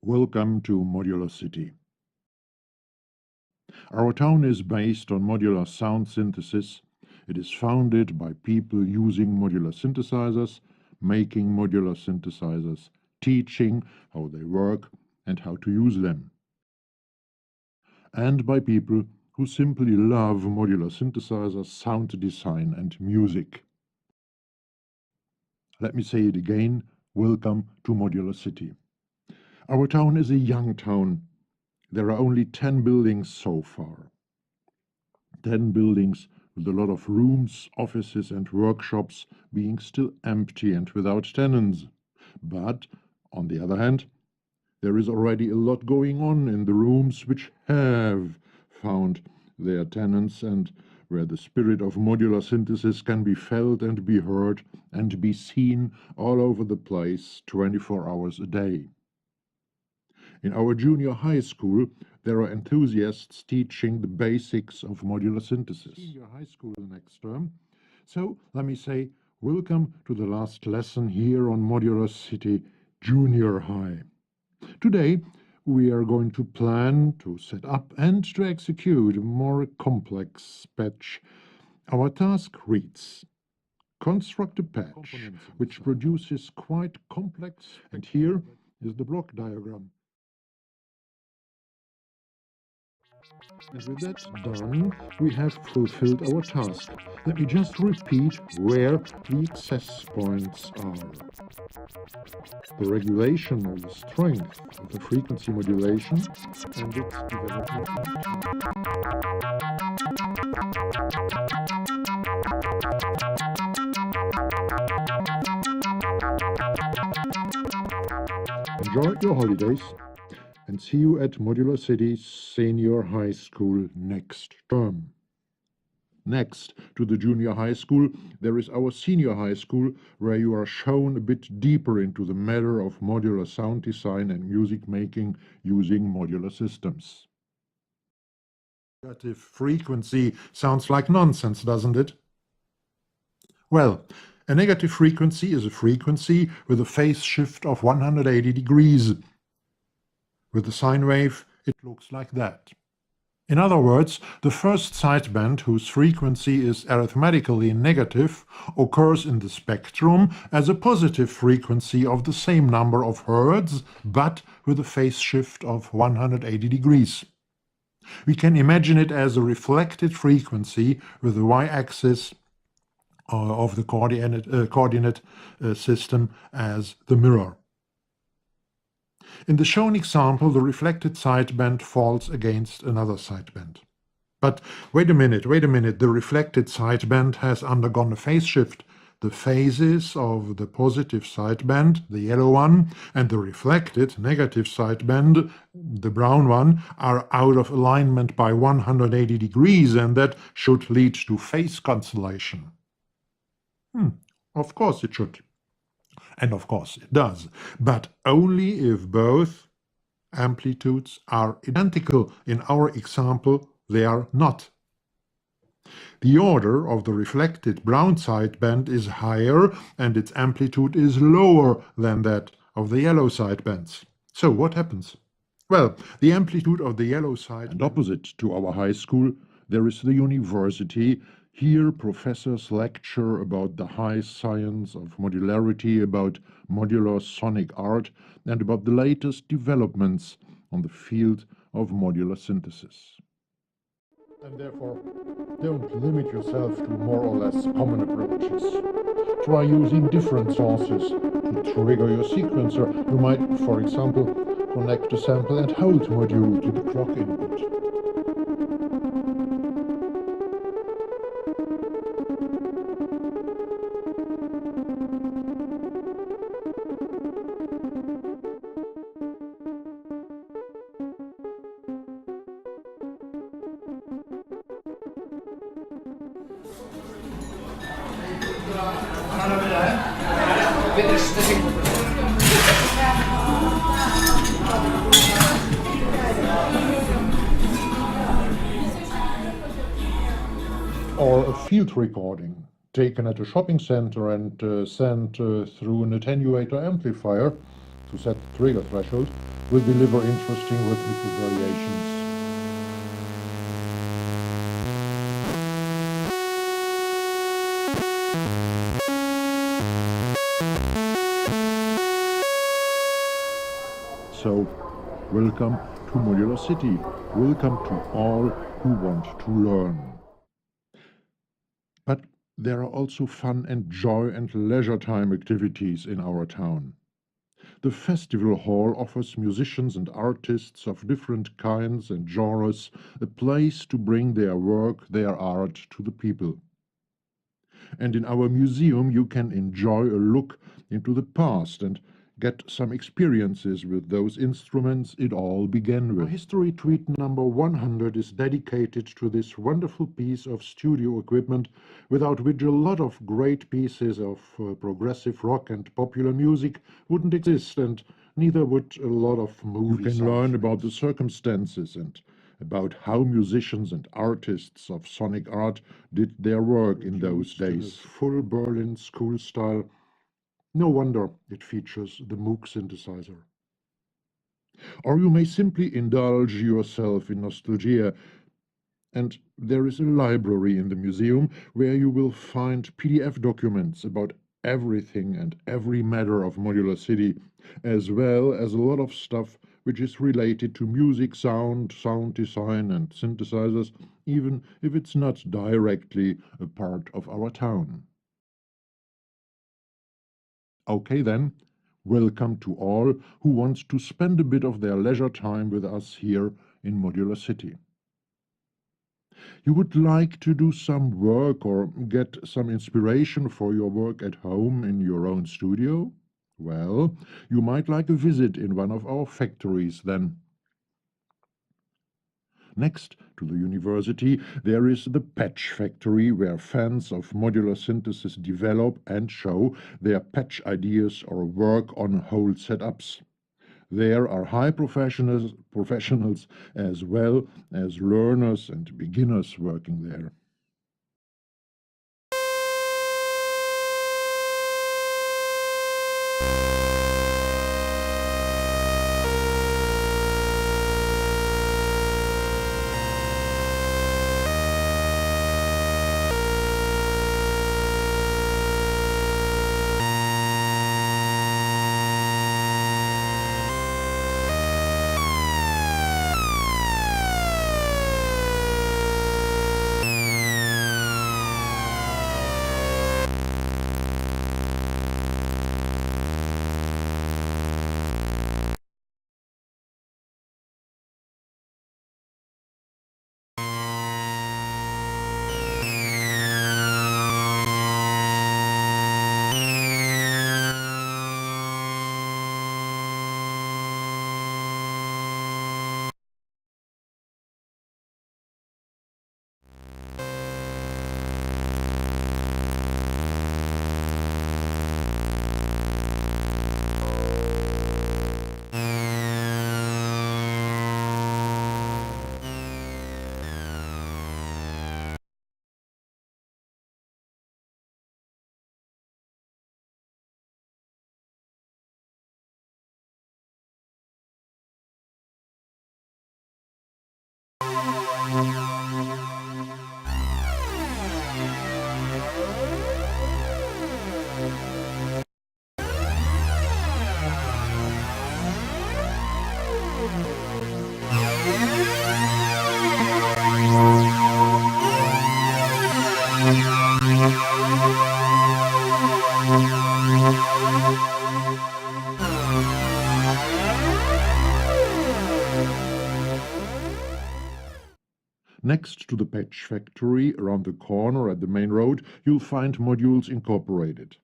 Welcome to Modular City. Our town is based on modular sound synthesis. It is founded by people using modular synthesizers, making modular synthesizers, teaching how they work and how to use them. And by people who simply love modular synthesizers, sound design and music. Let me say it again, welcome to Modular City. Our town is a young town. There are only 10 buildings so far. 10 buildings with a lot of rooms, offices and workshops being still empty and without tenants. But, on the other hand, there is already a lot going on in the rooms which have found their tenants and where the spirit of modular synthesis can be felt and be heard and be seen all over the place 24 hours a day. In our junior high school, there are enthusiasts teaching the basics of modular synthesis. Senior high school next term. So, let me say, welcome to the last lesson here on Modular City Junior High. Today, we are going to plan, to set up, and to execute a more complex patch. Our task reads: construct a patch which produces quite complex, and here is the block diagram. And with that done, we have fulfilled our task. Let me just repeat where the access points are. The regulation of the strength of the frequency modulation and its development. Enjoy your holidays and see you at Modular City Senior High School next term. Next to the junior high school, there is our senior high school, where you are shown a bit deeper into the matter of modular sound design and music making using modular systems. Negative frequency sounds like nonsense, doesn't it? Well, a negative frequency is a frequency with a phase shift of 180 degrees. With the sine wave, it looks like that. In other words, the first sideband, whose frequency is arithmetically negative, occurs in the spectrum as a positive frequency of the same number of hertz, but with a phase shift of 180 degrees. We can imagine it as a reflected frequency with the y-axis of the coordinate system as the mirror. In the shown example, the reflected sideband falls against another sideband. But wait a minute, the reflected sideband has undergone a phase shift. The phases of the positive sideband, the yellow one, and the reflected negative sideband, the brown one, are out of alignment by 180 degrees, and that should lead to phase cancellation. Of course it should. And of course it does, but only if both amplitudes are identical. In our example, they are not. The order of the reflected brown sideband is higher and its amplitude is lower than that of the yellow sidebands. So what happens? Well, the amplitude of the yellow side, and opposite to our high school, there is the university. Here professors lecture about the high science of modularity, about modular sonic art, and about the latest developments on the field of modular synthesis. And therefore, don't limit yourself to more or less common approaches. Try using different sources to trigger your sequencer. You might, for example, connect a sample and hold module to the clock input. Or a field recording taken at a shopping center and sent through an attenuator amplifier to set the trigger threshold will deliver interesting rhythmical variations. So, welcome to Modular City. Welcome to all who want to learn. But there are also fun and joy and leisure time activities in our town. The festival hall offers musicians and artists of different kinds and genres a place to bring their work, their art to the people. And in our museum you can enjoy a look into the past and get some experiences with those instruments it all began with. Our history tweet number 100 is dedicated to this wonderful piece of studio equipment without which a lot of great pieces of progressive rock and popular music wouldn't exist, and neither would a lot of movie soundtracks. You can learn about the circumstances and about how musicians and artists of sonic art did their work in those days. Full Berlin school style. No wonder it features the Moog synthesizer. Or you may simply indulge yourself in nostalgia, and there is a library in the museum where you will find PDF documents about everything and every matter of Modular City, as well as a lot of stuff which is related to music, sound design and synthesizers, even if it's not directly a part of our town. Okay then, welcome to all who want to spend a bit of their leisure time with us here in Modular City. You would like to do some work or get some inspiration for your work at home in your own studio? Well, you might like a visit in one of our factories then. Next to the university, there is the patch factory where fans of modular synthesis develop and show their patch ideas or work on whole setups. There are high professionals as well as learners and beginners working there. Next to the patch factory, around the corner at the main road, you'll find Modules Incorporated.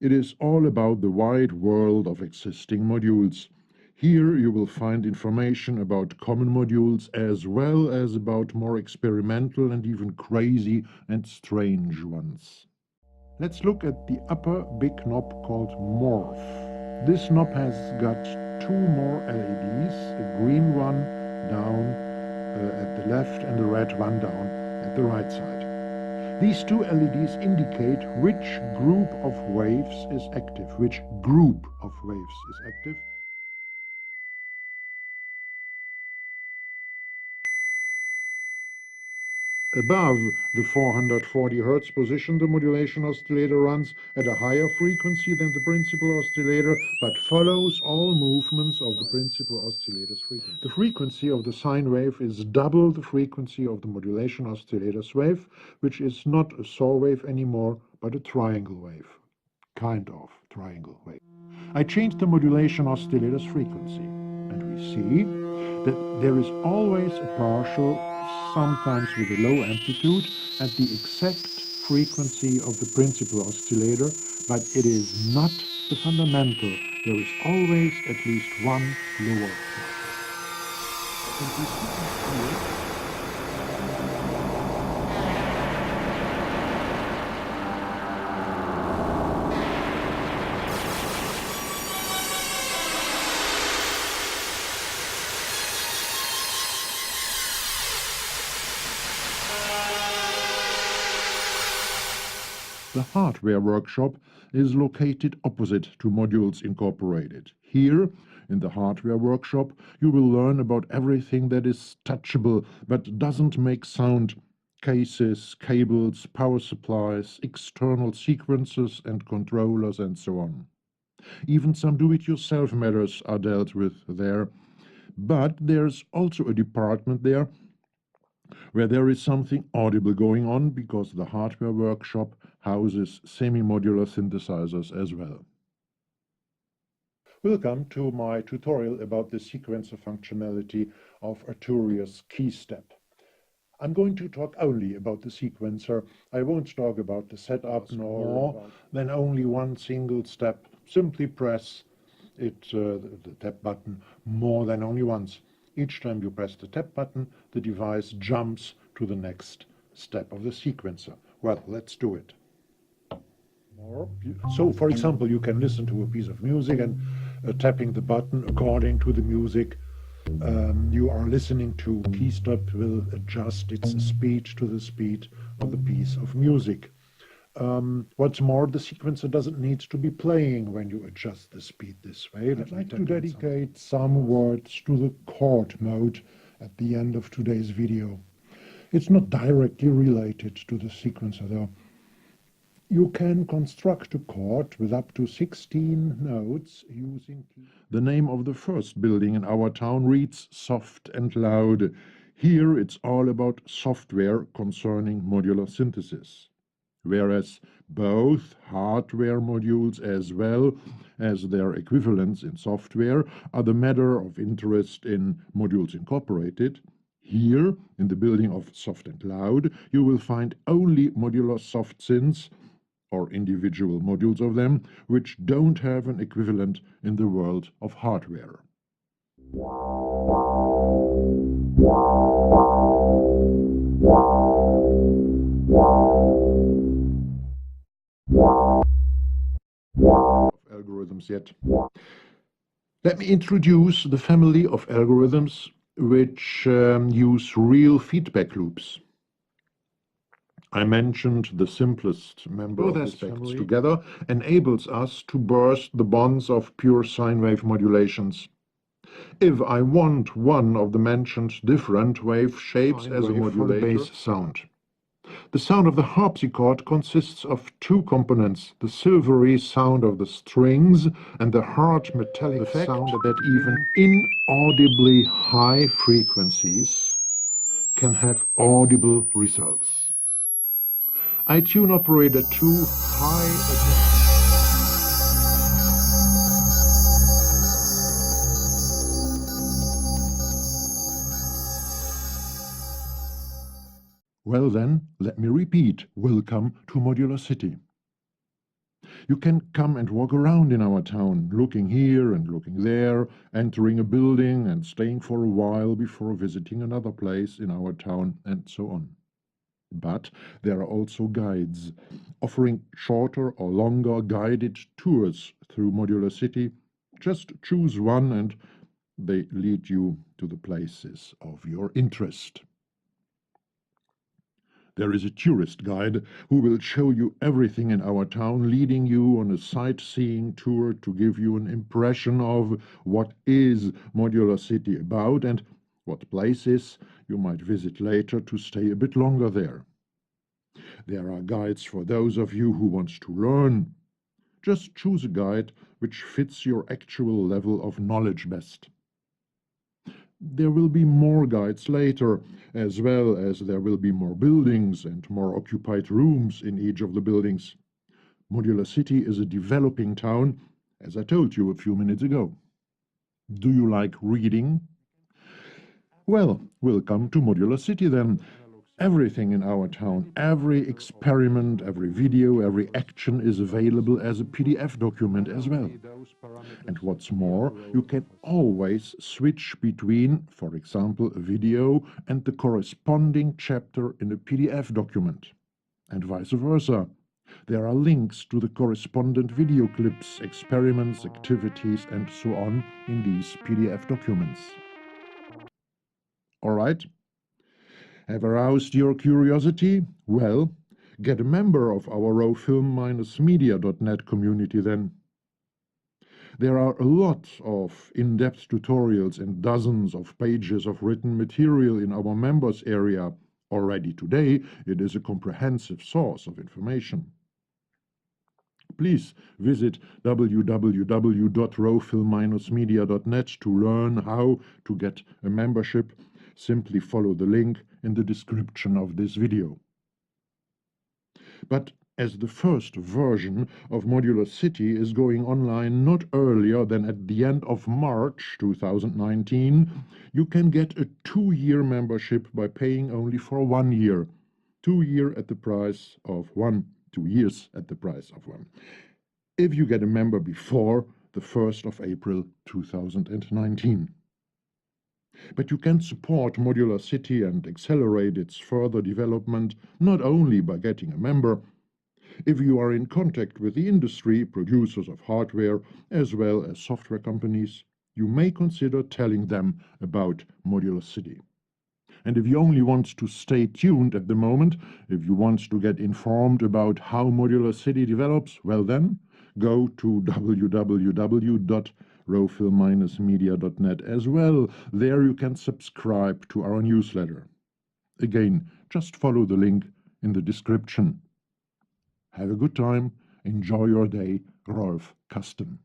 It is all about the wide world of existing modules. Here you will find information about common modules as well as about more experimental and even crazy and strange ones. Let's look at the upper big knob called Morph. This knob has got two more LEDs, a green one down at the left and the red one down at the right side. These two LEDs indicate which group of waves is active, which group of waves is active. Above the 440 Hz position, the modulation oscillator runs at a higher frequency than the principal oscillator, but follows all movements of the principal oscillator's frequency. The frequency of the sine wave is double the frequency of the modulation oscillator's wave, which is not a saw wave anymore, but a triangle wave. Kind of triangle wave. I changed the modulation oscillator's frequency, and we see that there is always a partial, sometimes with a low amplitude, at the exact frequency of the principal oscillator, but it is not the fundamental. There is always at least one lower partial. The hardware workshop is located opposite to Modules Incorporated. Here, in the hardware workshop, you will learn about everything that is touchable but doesn't make sound: cases, cables, power supplies, external sequencers and controllers, and so on. Even some do-it-yourself matters are dealt with there. But there's also a department there where there is something audible going on, because the hardware workshop houses semi-modular synthesizers as well. Welcome to my tutorial about the sequencer functionality of Arturia's keystep. I'm going to talk only about the sequencer. I won't talk about the setup, nor more than only one single step. Simply press the tap button more than only once. Each time you press the tap button, the device jumps to the next step of the sequencer. Well, let's do it. So, for example, you can listen to a piece of music and tapping the button according to the music you are listening to. Keystep will adjust its speed to the speed of the piece of music. What's more, the sequencer doesn't need to be playing when you adjust the speed this way. I'd like to dedicate some words to the chord mode at the end of today's video. It's not directly related to the sequencer, though. You can construct a chord with up to 16 notes using... The name of the first building in our town reads Soft and Loud. Here it's all about software concerning modular synthesis, whereas both hardware modules as well as their equivalents in software are the matter of interest in Modules Incorporated. Here, in the building of Soft and Loud, you will find only modular soft synths, or individual modules of them, which don't have an equivalent in the world of hardware. Algorithms yet. Let me introduce the family of algorithms which use real feedback loops. I mentioned the simplest member of aspects together enables us to burst the bonds of pure sine wave modulations. If I want one of the mentioned different wave shapes as a modulator, bass sound. The sound of the harpsichord consists of two components: the silvery sound of the strings and the hard metallic sound that even inaudibly high frequencies can have audible results. I tune operator 2 high again. Well then, let me repeat. Welcome to Modular City. You can come and walk around in our town, looking here and looking there, entering a building and staying for a while before visiting another place in our town, and so on. But there are also guides, offering shorter or longer guided tours through Modular City. Just choose one and they lead you to the places of your interest. There is a tourist guide who will show you everything in our town, leading you on a sightseeing tour to give you an impression of what is Modular City about and what places you might visit later to stay a bit longer there. There are guides for those of you who want to learn. Just choose a guide which fits your actual level of knowledge best. There will be more guides later, as well as there will be more buildings and more occupied rooms in each of the buildings. Modular City is a developing town, as I told you a few minutes ago. Do you like reading? Well, welcome to Modular City then. Everything in our town, every experiment, every video, every action is available as a PDF document as well. And what's more, you can always switch between, for example, a video and the corresponding chapter in a PDF document, and vice versa. There are links to the correspondent video clips, experiments, activities, and so on in these PDF documents. All right? Have aroused your curiosity? Well, get a member of our rowfilm-media.net community then. There are a lot of in-depth tutorials and dozens of pages of written material in our members area. Already today, it is a comprehensive source of information. Please visit www.rowfilm-media.net to learn how to get a membership. Simply follow the link in the description of this video. But as the first version of Modular City is going online not earlier than at the end of March 2019, you can get a 2-year membership by paying only for 1 year. 2 years at the price of one. If you get a member before the 1st of April 2019. But you can support Modular City and accelerate its further development not only by getting a member. If you are in contact with the industry, producers of hardware, as well as software companies, you may consider telling them about Modular City. And if you only want to stay tuned at the moment, if you want to get informed about how Modular City develops, well then, go to www.rowfilm-media.net as well. There you can subscribe to our newsletter. Again, just follow the link in the description. Have a good time. Enjoy your day. Rolf Kasten.